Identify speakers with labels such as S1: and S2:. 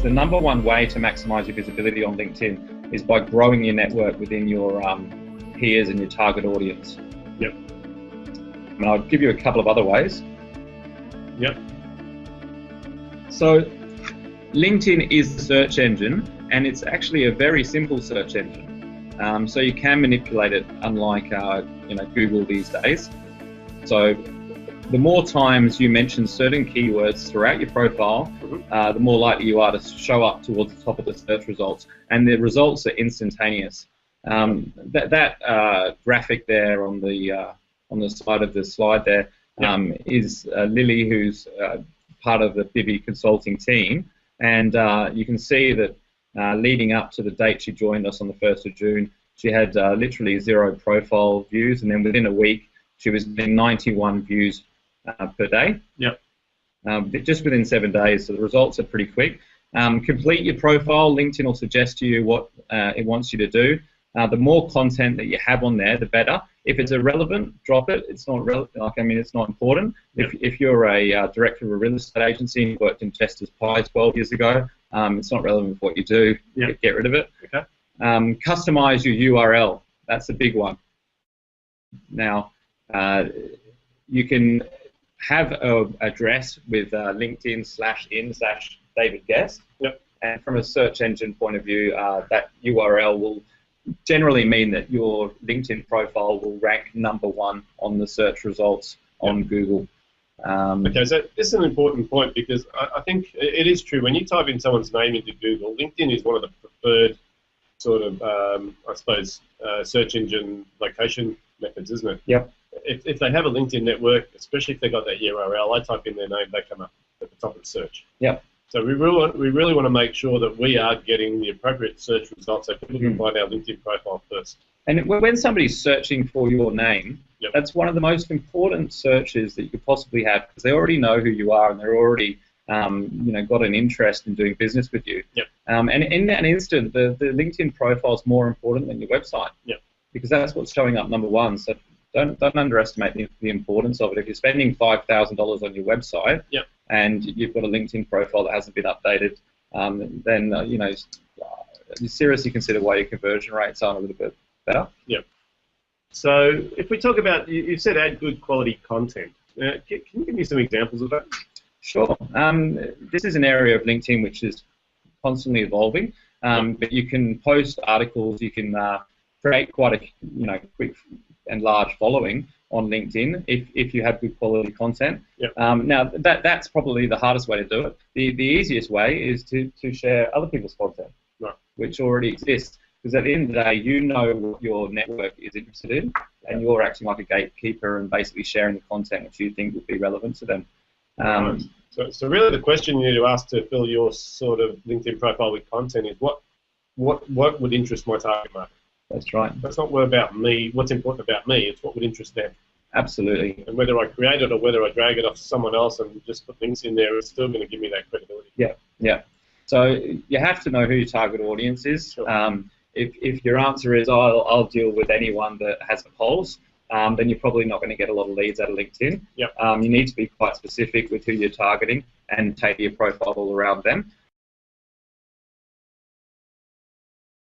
S1: the number one way to maximize your visibility on LinkedIn is by growing your network within your peers and your target audience.
S2: Yep.
S1: And I'll give you a couple of other ways.
S2: Yep.
S1: So LinkedIn is the search engine, and it's actually a very simple search engine. So you can manipulate it, unlike Google these days. So the more times you mention certain keywords throughout your profile, the more likely you are to show up towards the top of the search results, and the results are instantaneous. That graphic there on the side of the slide there is Lily, who's part of the Bibby Consulting team, and you can see that leading up to the date she joined us on the 1st of June, she had literally 0 profile views, and then within a week she was getting 91 views per day.
S2: Yep.
S1: Just within 7 days, so the results are pretty quick. Complete your profile. LinkedIn will suggest to you what it wants you to do. The more content that you have on there, the better. If it's irrelevant, drop it. It's not it's not important.
S2: Yep.
S1: If you're a director of a real estate agency and worked in Chester's Pie 12 years ago, it's not relevant for what you do.
S2: Yep.
S1: Get rid of it.
S2: Okay.
S1: Customize your URL. That's a big one. Now, you can have an address with LinkedIn/in/David Guest.
S2: Yep.
S1: And from a search engine point of view, that URL will generally mean that your LinkedIn profile will rank #1 on the search results on Google.
S2: Okay, so this is an important point, because I think it is true. When you type in someone's name into Google, LinkedIn is one of the preferred sort of, search engine location methods, isn't it?
S1: Yep.
S2: If they have a LinkedIn network, especially if they got that URL, I type in their name, they come up at the top of the search.
S1: Yep.
S2: So we really want to make sure that we are getting the appropriate search results, so people can find our LinkedIn profile first.
S1: And when somebody's searching for your name, that's one of the most important searches that you could possibly have, because they already know who you are, and they're already got an interest in doing business with you.
S2: Yep.
S1: And in that instant, the LinkedIn profile is more important than your website.
S2: Yep.
S1: Because that's what's showing up #1. So don't underestimate the importance of it. If you're spending $5,000 on your website, and you've got a LinkedIn profile that hasn't been updated, then you seriously consider why your conversion rates aren't a little bit better.
S2: Yep. So if we talk about, you said add good quality content. Can you give me some examples of that?
S1: Sure. This is an area of LinkedIn which is constantly evolving, but you can post articles, you can create quite a quick and large following on LinkedIn if you have good quality content.
S2: Yep.
S1: Now that's probably the hardest way to do it. The easiest way is to share other people's content, which already exists, because at the end of the day you know what your network is interested in, and you're acting like a gatekeeper and basically sharing the content which you think would be relevant to them.
S2: So really the question you need to ask to fill your sort of LinkedIn profile with content is what would interest my target market?
S1: That's right.
S2: That's not what about me. What's important about me? It's what would interest them.
S1: Absolutely.
S2: And whether I create it or whether I drag it off to someone else and just put links in there, it's still going to give me that credibility.
S1: Yeah, yeah. So you have to know who your target audience is.
S2: Sure.
S1: If your answer is I'll deal with anyone that has a pulse, then you're probably not going to get a lot of leads out of LinkedIn.
S2: Yep.
S1: You need to be quite specific with who you're targeting and take your profile all around them.